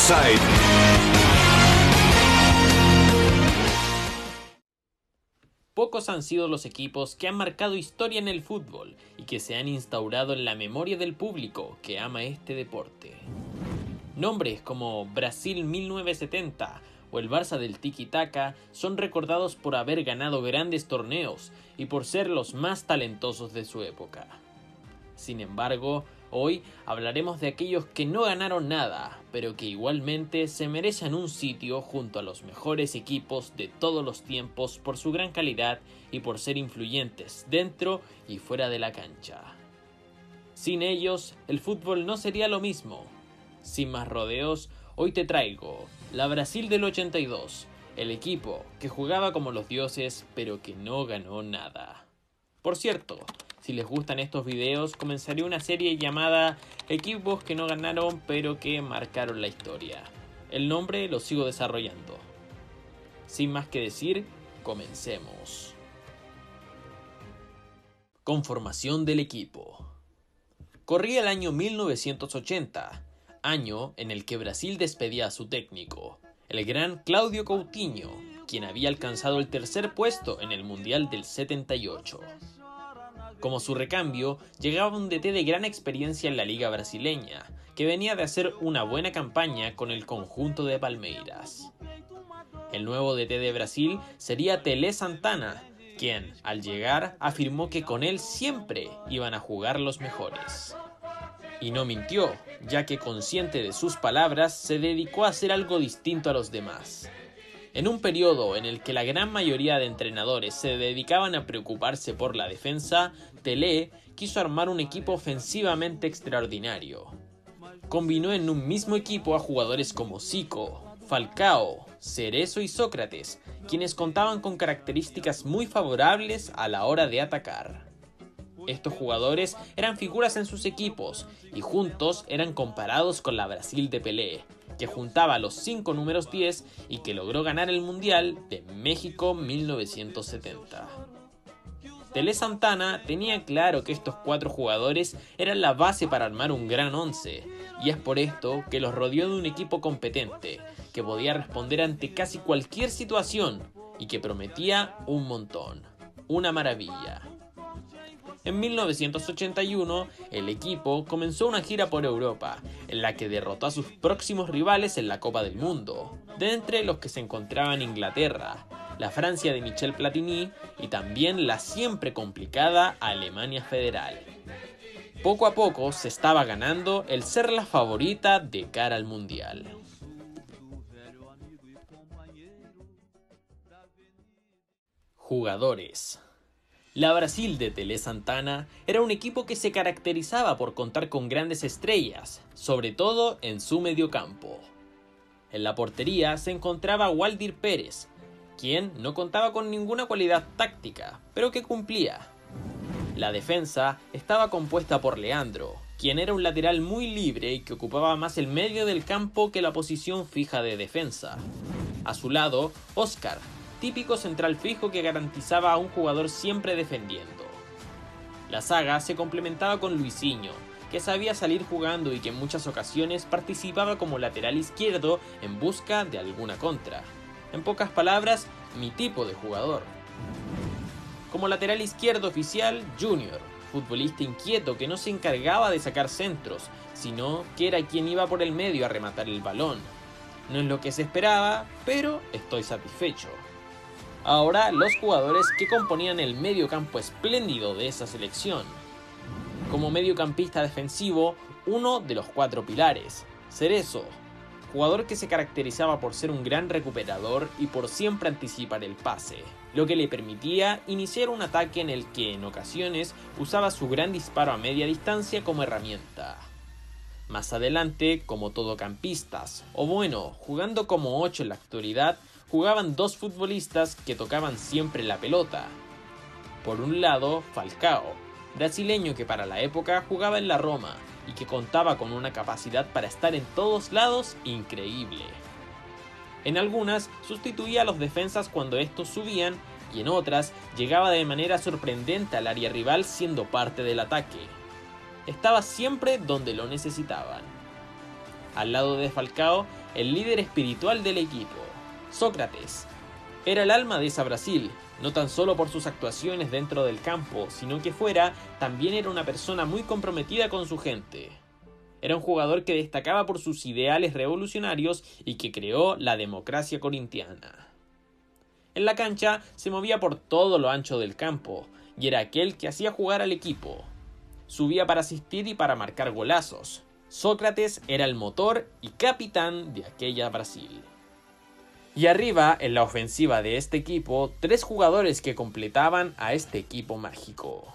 Offside. Pocos han sido los equipos que han marcado historia en el fútbol y que se han instaurado en la memoria del público que ama este deporte. Nombres como Brasil 1970 o el Barça del Tiki-Taka son recordados por haber ganado grandes torneos y por ser los más talentosos de su época. Sin embargo, hoy hablaremos de aquellos que no ganaron nada, pero que igualmente se merecen un sitio junto a los mejores equipos de todos los tiempos por su gran calidad y por ser influyentes dentro y fuera de la cancha. Sin ellos, el fútbol no sería lo mismo. Sin más rodeos, hoy te traigo la Brasil del 82, el equipo que jugaba como los dioses pero que no ganó nada. Por cierto, si les gustan estos videos, comenzaré una serie llamada Equipos que no ganaron pero que marcaron la historia. El nombre lo sigo desarrollando. Sin más que decir, comencemos. Conformación del equipo. Corría el año 1980, año en el que Brasil despedía a su técnico, el gran Cláudio Coutinho, quien había alcanzado el tercer puesto en el Mundial del 78. Como su recambio, llegaba un DT de gran experiencia en la liga brasileña, que venía de hacer una buena campaña con el conjunto de Palmeiras. El nuevo DT de Brasil sería Tele Santana, quien, al llegar, afirmó que con él siempre iban a jugar los mejores. Y no mintió, ya que consciente de sus palabras, se dedicó a hacer algo distinto a los demás. En un periodo en el que la gran mayoría de entrenadores se dedicaban a preocuparse por la defensa, Tele quiso armar un equipo ofensivamente extraordinario. Combinó en un mismo equipo a jugadores como Zico, Falcao, Cerezo y Sócrates, quienes contaban con características muy favorables a la hora de atacar. Estos jugadores eran figuras en sus equipos y juntos eran comparados con la Brasil de Pelé, que juntaba los 5 números 10 y que logró ganar el Mundial de México 1970. Tele Santana tenía claro que estos 4 jugadores eran la base para armar un gran once, y es por esto que los rodeó de un equipo competente, que podía responder ante casi cualquier situación y que prometía un montón, una maravilla. En 1981, el equipo comenzó una gira por Europa, en la que derrotó a sus próximos rivales en la Copa del Mundo, de entre los que se encontraban Inglaterra, la Francia de Michel Platini y también la siempre complicada Alemania Federal. Poco a poco se estaba ganando el ser la favorita de cara al Mundial. Jugadores. La Brasil de Tele Santana era un equipo que se caracterizaba por contar con grandes estrellas, sobre todo en su mediocampo. En la portería se encontraba Waldir Pérez, quien no contaba con ninguna cualidad táctica, pero que cumplía. La defensa estaba compuesta por Leandro, quien era un lateral muy libre y que ocupaba más el medio del campo que la posición fija de defensa. A su lado, Oscar, típico central fijo que garantizaba a un jugador siempre defendiendo. La saga se complementaba con Luisinho, que sabía salir jugando y que en muchas ocasiones participaba como lateral izquierdo en busca de alguna contra. En pocas palabras, mi tipo de jugador. Como lateral izquierdo oficial, Junior, futbolista inquieto que no se encargaba de sacar centros, sino que era quien iba por el medio a rematar el balón. No es lo que se esperaba, pero estoy satisfecho. Ahora los jugadores que componían el mediocampo espléndido de esa selección. Como mediocampista defensivo, uno de los 4 pilares, Cerezo, jugador que se caracterizaba por ser un gran recuperador y por siempre anticipar el pase, lo que le permitía iniciar un ataque en el que en ocasiones usaba su gran disparo a media distancia como herramienta. Más adelante, como todocampistas, o bueno, jugando como 8 en la actualidad, jugaban 2 futbolistas que tocaban siempre la pelota. Por un lado, Falcao, brasileño que para la época jugaba en la Roma y que contaba con una capacidad para estar en todos lados increíble. En algunas sustituía a los defensas cuando estos subían y en otras llegaba de manera sorprendente al área rival siendo parte del ataque. Estaba siempre donde lo necesitaban. Al lado de Falcao el líder espiritual del equipo. Sócrates era el alma de esa Brasil, no tan solo por sus actuaciones dentro del campo, sino que también era una persona muy comprometida con su gente. Era un jugador que destacaba por sus ideales revolucionarios y que creó la democracia corintiana. En la cancha se movía por todo lo ancho del campo, y era aquel que hacía jugar al equipo. Subía para asistir y para marcar golazos. Sócrates era el motor y capitán de aquella Brasil. Y arriba, en la ofensiva de este equipo, 3 jugadores que completaban a este equipo mágico.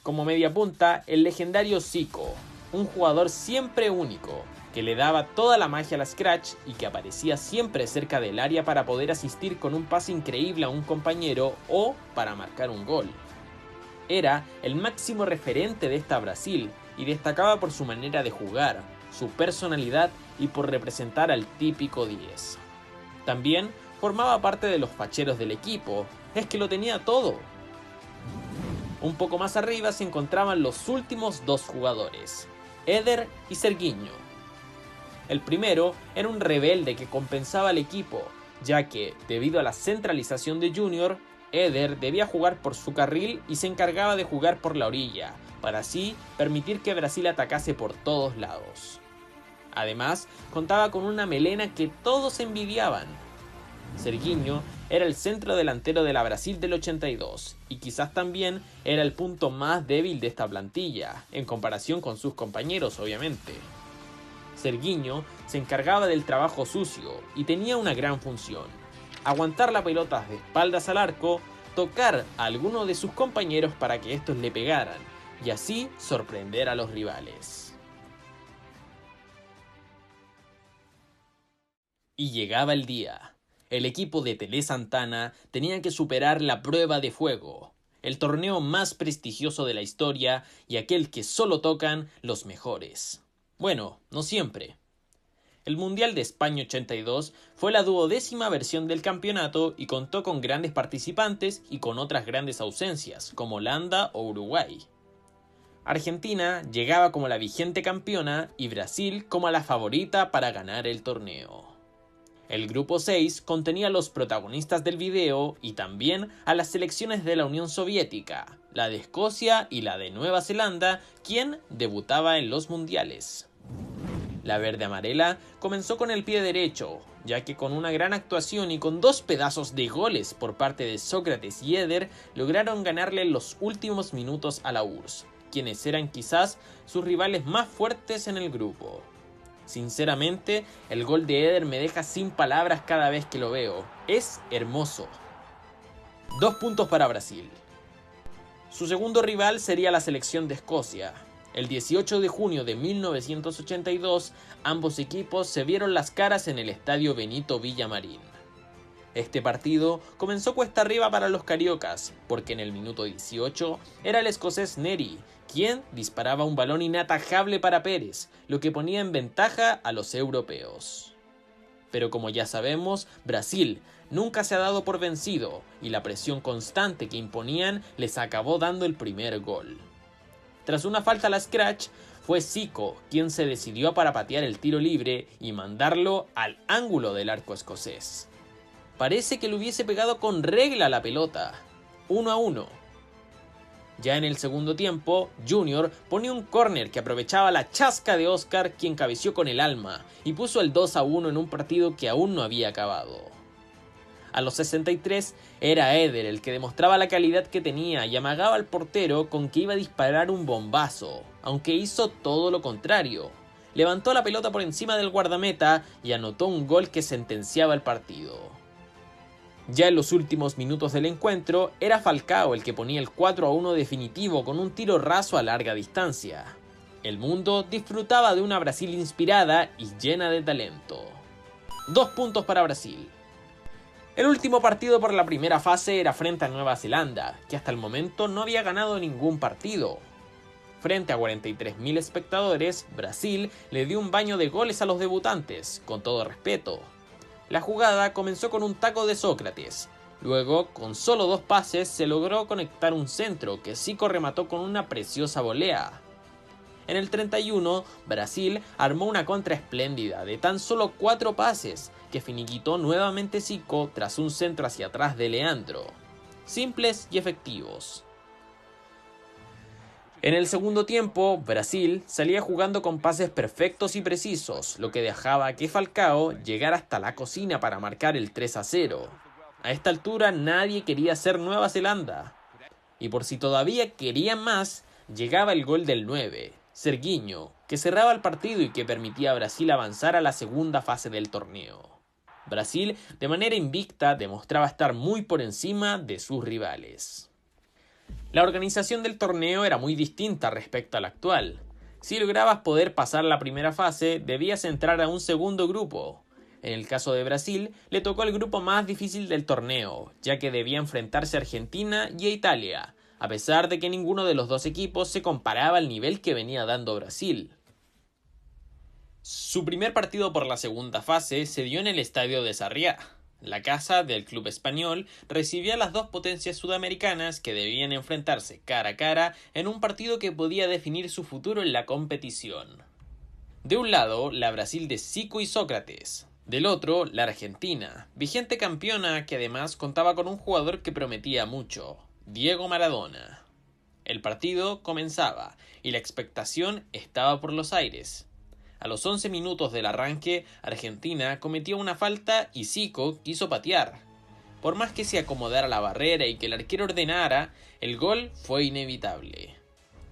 Como media punta, el legendario Zico, un jugador siempre único, que le daba toda la magia al scratch y que aparecía siempre cerca del área para poder asistir con un pase increíble a un compañero o para marcar un gol. Era el máximo referente de esta Brasil y destacaba por su manera de jugar, su personalidad y por representar al típico 10. También formaba parte de los facheros del equipo, es que lo tenía todo. Un poco más arriba se encontraban los últimos 2 jugadores, Éder y Serginho. El primero era un rebelde que compensaba al equipo, ya que, debido a la centralización de Junior, Éder debía jugar por su carril y se encargaba de jugar por la orilla, para así permitir que Brasil atacase por todos lados. Además, contaba con una melena que todos envidiaban. Serginho era el centro delantero de la Brasil del 82 y quizás también era el punto más débil de esta plantilla, en comparación con sus compañeros obviamente. Serginho se encargaba del trabajo sucio y tenía una gran función: aguantar la pelota de espaldas al arco, tocar a alguno de sus compañeros para que estos le pegaran y así sorprender a los rivales. Y llegaba el día. El equipo de Tele Santana tenía que superar la prueba de fuego, el torneo más prestigioso de la historia y aquel que solo tocan los mejores. Bueno, no siempre. El Mundial de España 82 fue la 12ª versión del campeonato y contó con grandes participantes y con otras grandes ausencias, como Holanda o Uruguay. Argentina llegaba como la vigente campeona y Brasil como la favorita para ganar el torneo. El grupo 6 contenía a los protagonistas del video y también a las selecciones de la Unión Soviética, la de Escocia y la de Nueva Zelanda, quien debutaba en los mundiales. La verde-amarela comenzó con el pie derecho, ya que con una gran actuación y con 2 pedazos de goles por parte de Sócrates y Éder lograron ganarle los últimos minutos a la URSS, quienes eran quizás sus rivales más fuertes en el grupo. Sinceramente, el gol de Éder me deja sin palabras cada vez que lo veo. Es hermoso. 2 puntos para Brasil. Su segundo rival sería la selección de Escocia. El 18 de junio de 1982, ambos equipos se vieron las caras en el estadio Benito Villamarín. Este partido comenzó cuesta arriba para los cariocas, porque en el minuto 18 era el escocés Neri quien disparaba un balón inatajable para Pérez, lo que ponía en ventaja a los europeos. Pero como ya sabemos, Brasil nunca se ha dado por vencido y la presión constante que imponían les acabó dando el primer gol. Tras una falta a la scratch, fue Zico quien se decidió para patear el tiro libre y mandarlo al ángulo del arco escocés. Parece que le hubiese pegado con regla la pelota. 1-1. Ya en el segundo tiempo, Junior ponía un córner que aprovechaba la chasca de Oscar, quien cabeció con el alma y puso el 2-1 en un partido que aún no había acabado. A los 63 era Éder el que demostraba la calidad que tenía y amagaba al portero con que iba a disparar un bombazo, aunque hizo todo lo contrario. Levantó la pelota por encima del guardameta y anotó un gol que sentenciaba el partido. Ya en los últimos minutos del encuentro, era Falcao el que ponía el 4-1 definitivo con un tiro raso a larga distancia. El mundo disfrutaba de una Brasil inspirada y llena de talento. 2 puntos para Brasil. El último partido por la primera fase era frente a Nueva Zelanda, que hasta el momento no había ganado ningún partido. Frente a 43.000 espectadores, Brasil le dio un baño de goles a los debutantes, con todo respeto. La jugada comenzó con un taco de Sócrates. Luego, con solo 2 pases, se logró conectar un centro que Zico remató con una preciosa volea. En el 31, Brasil armó una contra espléndida de tan solo 4 pases que finiquitó nuevamente Zico tras un centro hacia atrás de Leandro. Simples y efectivos. En el segundo tiempo, Brasil salía jugando con pases perfectos y precisos, lo que dejaba que Falcao llegara hasta la cocina para marcar el 3-0. A esta altura nadie quería ser Nueva Zelanda. Y por si todavía querían más, llegaba el gol del 9, Serginho, que cerraba el partido y que permitía a Brasil avanzar a la segunda fase del torneo. Brasil, de manera invicta, demostraba estar muy por encima de sus rivales. La organización del torneo era muy distinta respecto a la actual. Si lograbas poder pasar la primera fase, debías entrar a un segundo grupo. En el caso de Brasil, le tocó el grupo más difícil del torneo, ya que debía enfrentarse a Argentina y a Italia, a pesar de que ninguno de los dos equipos se comparaba al nivel que venía dando Brasil. Su primer partido por la segunda fase se dio en el estadio de Sarriá. La casa del club español recibía a las dos potencias sudamericanas que debían enfrentarse cara a cara en un partido que podía definir su futuro en la competición. De un lado, la Brasil de Zico y Sócrates. Del otro, la Argentina, vigente campeona que además contaba con un jugador que prometía mucho, Diego Maradona. El partido comenzaba y la expectación estaba por los aires. A los 11 minutos del arranque, Argentina cometió una falta y Zico quiso patear. Por más que se acomodara la barrera y que el arquero ordenara, el gol fue inevitable.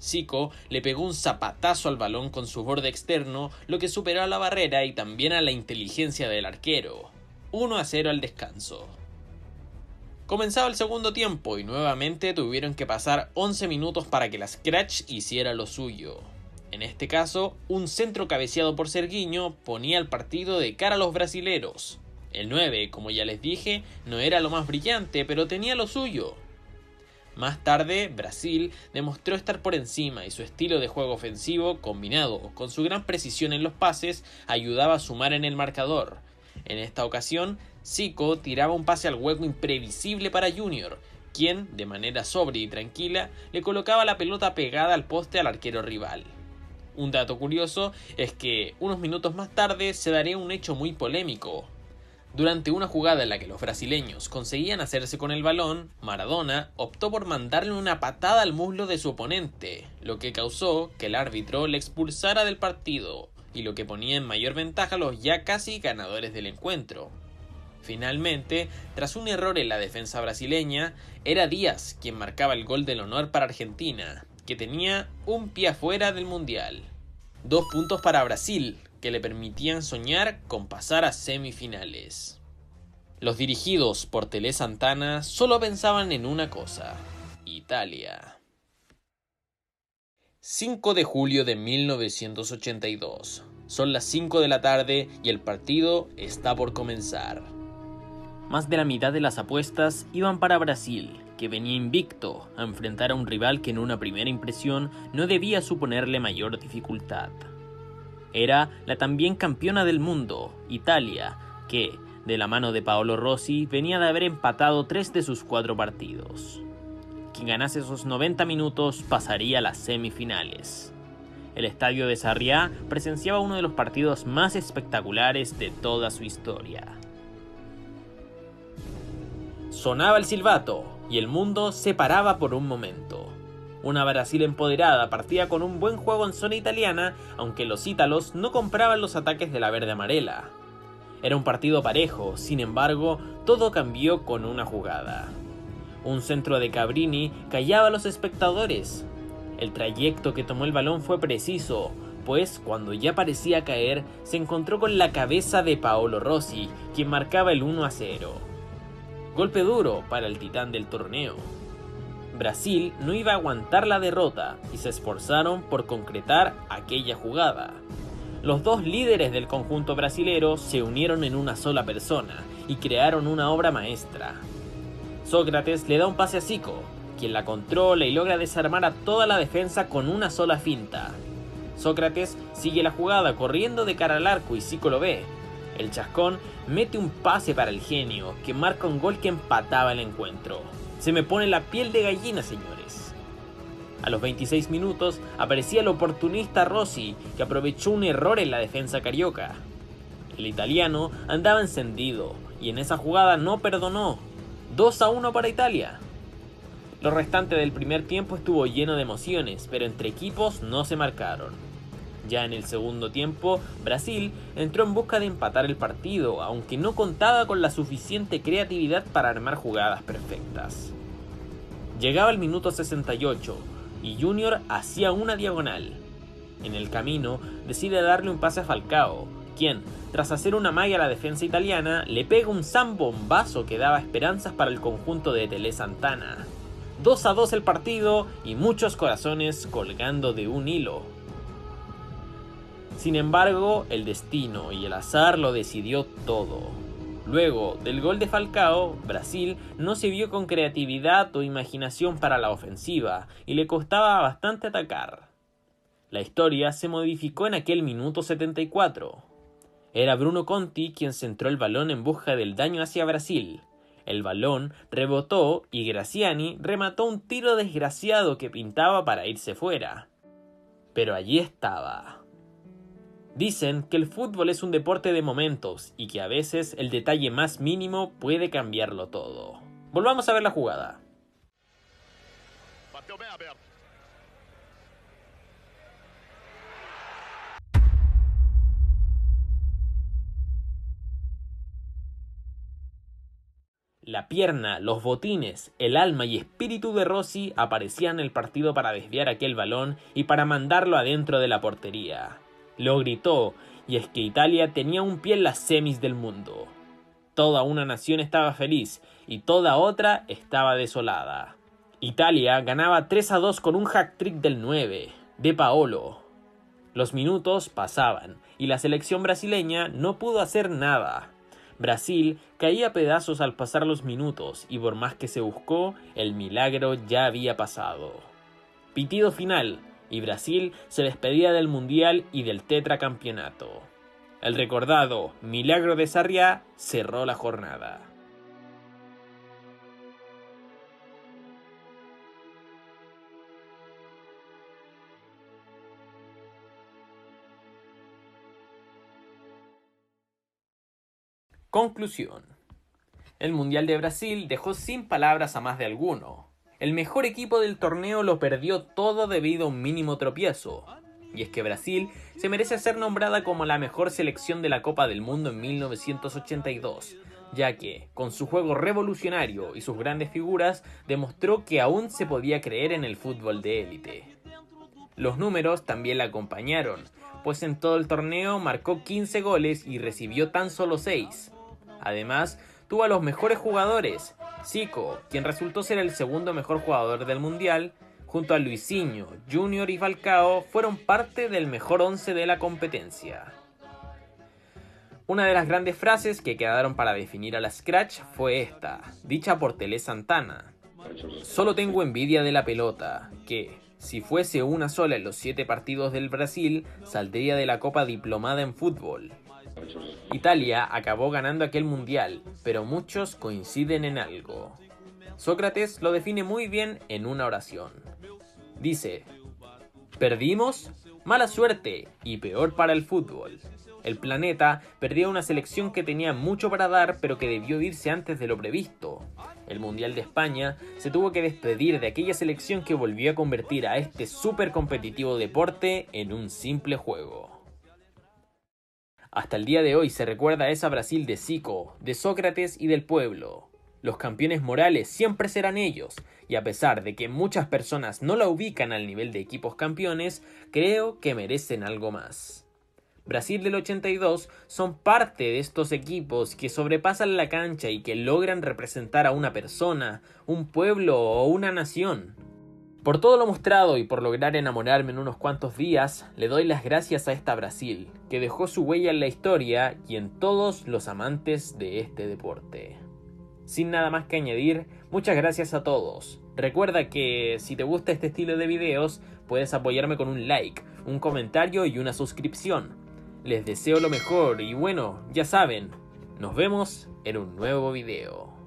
Zico le pegó un zapatazo al balón con su borde externo, lo que superó a la barrera y también a la inteligencia del arquero. 1-0 al descanso. Comenzaba el segundo tiempo y nuevamente tuvieron que pasar 11 minutos para que la Scratch hiciera lo suyo. En este caso, un centro cabeceado por Serginho ponía el partido de cara a los brasileros. El 9, como ya les dije, no era lo más brillante, pero tenía lo suyo. Más tarde, Brasil demostró estar por encima y su estilo de juego ofensivo, combinado con su gran precisión en los pases, ayudaba a sumar en el marcador. En esta ocasión, Zico tiraba un pase al hueco imprevisible para Junior, quien, de manera sobria y tranquila, le colocaba la pelota pegada al poste al arquero rival. Un dato curioso es que unos minutos más tarde se daría un hecho muy polémico. Durante una jugada en la que los brasileños conseguían hacerse con el balón, Maradona optó por mandarle una patada al muslo de su oponente, lo que causó que el árbitro le expulsara del partido, y lo que ponía en mayor ventaja a los ya casi ganadores del encuentro. Finalmente, tras un error en la defensa brasileña, era Díaz quien marcaba el gol del honor para Argentina, que tenía un pie afuera del Mundial. 2 puntos para Brasil, que le permitían soñar con pasar a semifinales. Los dirigidos por Tele Santana solo pensaban en una cosa: Italia. 5 de julio de 1982. Son las 5 de la tarde y el partido está por comenzar. Más de la mitad de las apuestas iban para Brasil, que venía invicto a enfrentar a un rival que en una primera impresión no debía suponerle mayor dificultad. Era la también campeona del mundo, Italia, que, de la mano de Paolo Rossi, venía de haber empatado 3 de sus 4 partidos. Quien ganase esos 90 minutos pasaría a las semifinales. El estadio de Sarriá presenciaba uno de los partidos más espectaculares de toda su historia. Sonaba el silbato y el mundo se paraba por un momento. Una Brasil empoderada partía con un buen juego en zona italiana, aunque los ítalos no compraban los ataques de la verde amarela. Era un partido parejo, sin embargo, todo cambió con una jugada. Un centro de Cabrini callaba a los espectadores. El trayecto que tomó el balón fue preciso, pues cuando ya parecía caer, se encontró con la cabeza de Paolo Rossi, quien marcaba el 1-0. Golpe duro para el titán del torneo. Brasil no iba a aguantar la derrota y se esforzaron por concretar aquella jugada. Los dos líderes del conjunto brasilero se unieron en una sola persona y crearon una obra maestra. Sócrates le da un pase a Zico, quien la controla y logra desarmar a toda la defensa con una sola finta. Sócrates sigue la jugada corriendo de cara al arco y Zico lo ve. El chascón mete un pase para el genio, que marca un gol que empataba el encuentro. Se me pone la piel de gallina, señores. A los 26 minutos aparecía el oportunista Rossi, que aprovechó un error en la defensa carioca. El italiano andaba encendido y en esa jugada no perdonó. 2-1 para Italia. Lo restante del primer tiempo estuvo lleno de emociones, pero entre equipos no se marcaron. Ya en el segundo tiempo, Brasil entró en busca de empatar el partido, aunque no contaba con la suficiente creatividad para armar jugadas perfectas. Llegaba el minuto 68 y Junior hacía una diagonal. En el camino decide darle un pase a Falcao, quien, tras hacer una malla a la defensa italiana, le pega un zambombazo que daba esperanzas para el conjunto de Tele Santana. 2-2 el partido y muchos corazones colgando de un hilo. Sin embargo, el destino y el azar lo decidió todo. Luego del gol de Falcao, Brasil no se vio con creatividad o imaginación para la ofensiva y le costaba bastante atacar. La historia se modificó en aquel minuto 74. Era Bruno Conti quien centró el balón en busca del daño hacia Brasil. El balón rebotó y Graziani remató un tiro desgraciado que pintaba para irse fuera. Pero allí estaba. Dicen que el fútbol es un deporte de momentos y que a veces el detalle más mínimo puede cambiarlo todo. Volvamos a ver la jugada. La pierna, los botines, el alma y espíritu de Rossi aparecían en el partido para desviar aquel balón y para mandarlo adentro de la portería. Lo gritó, y es que Italia tenía un pie en las semis del mundo. Toda una nación estaba feliz y toda otra estaba desolada. Italia ganaba 3-2 con un hat-trick del 9, de Paolo. Los minutos pasaban y la selección brasileña no pudo hacer nada. Brasil caía a pedazos al pasar los minutos y por más que se buscó, el milagro ya había pasado. Pitido final y Brasil se despedía del Mundial y del tetracampeonato. El recordado milagro de Sarriá cerró la jornada. Conclusión. El Mundial de Brasil dejó sin palabras a más de alguno. El mejor equipo del torneo lo perdió todo debido a un mínimo tropiezo. Y es que Brasil se merece ser nombrada como la mejor selección de la Copa del Mundo en 1982, ya que, con su juego revolucionario y sus grandes figuras, demostró que aún se podía creer en el fútbol de élite. Los números también la acompañaron, pues en todo el torneo marcó 15 goles y recibió tan solo 6. Además, tuvo a los mejores jugadores. Zico, quien resultó ser el segundo mejor jugador del Mundial, junto a Luisinho, Junior y Falcao, fueron parte del mejor 11 de la competencia. Una de las grandes frases que quedaron para definir a la Scratch fue esta, dicha por Tele Santana. Solo tengo envidia de la pelota, que, si fuese una sola en los 7 partidos del Brasil, saldría de la Copa diplomada en fútbol. Italia acabó ganando aquel mundial, pero muchos coinciden en algo. Sócrates lo define muy bien en una oración. Dice, perdimos, mala suerte y peor para el fútbol. El planeta perdió una selección que tenía mucho para dar, pero que debió irse antes de lo previsto. El Mundial de España se tuvo que despedir de aquella selección que volvió a convertir a este súper competitivo deporte en un simple juego. Hasta el día de hoy se recuerda a esa Brasil de Zico, de Sócrates y del pueblo. Los campeones morales siempre serán ellos, y a pesar de que muchas personas no la ubican al nivel de equipos campeones, creo que merecen algo más. Brasil del 82 son parte de estos equipos que sobrepasan la cancha y que logran representar a una persona, un pueblo o una nación. Por todo lo mostrado y por lograr enamorarme en unos cuantos días, le doy las gracias a esta Brasil, que dejó su huella en la historia y en todos los amantes de este deporte. Sin nada más que añadir, muchas gracias a todos. Recuerda que si te gusta este estilo de videos, puedes apoyarme con un like, un comentario y una suscripción. Les deseo lo mejor y bueno, ya saben, nos vemos en un nuevo video.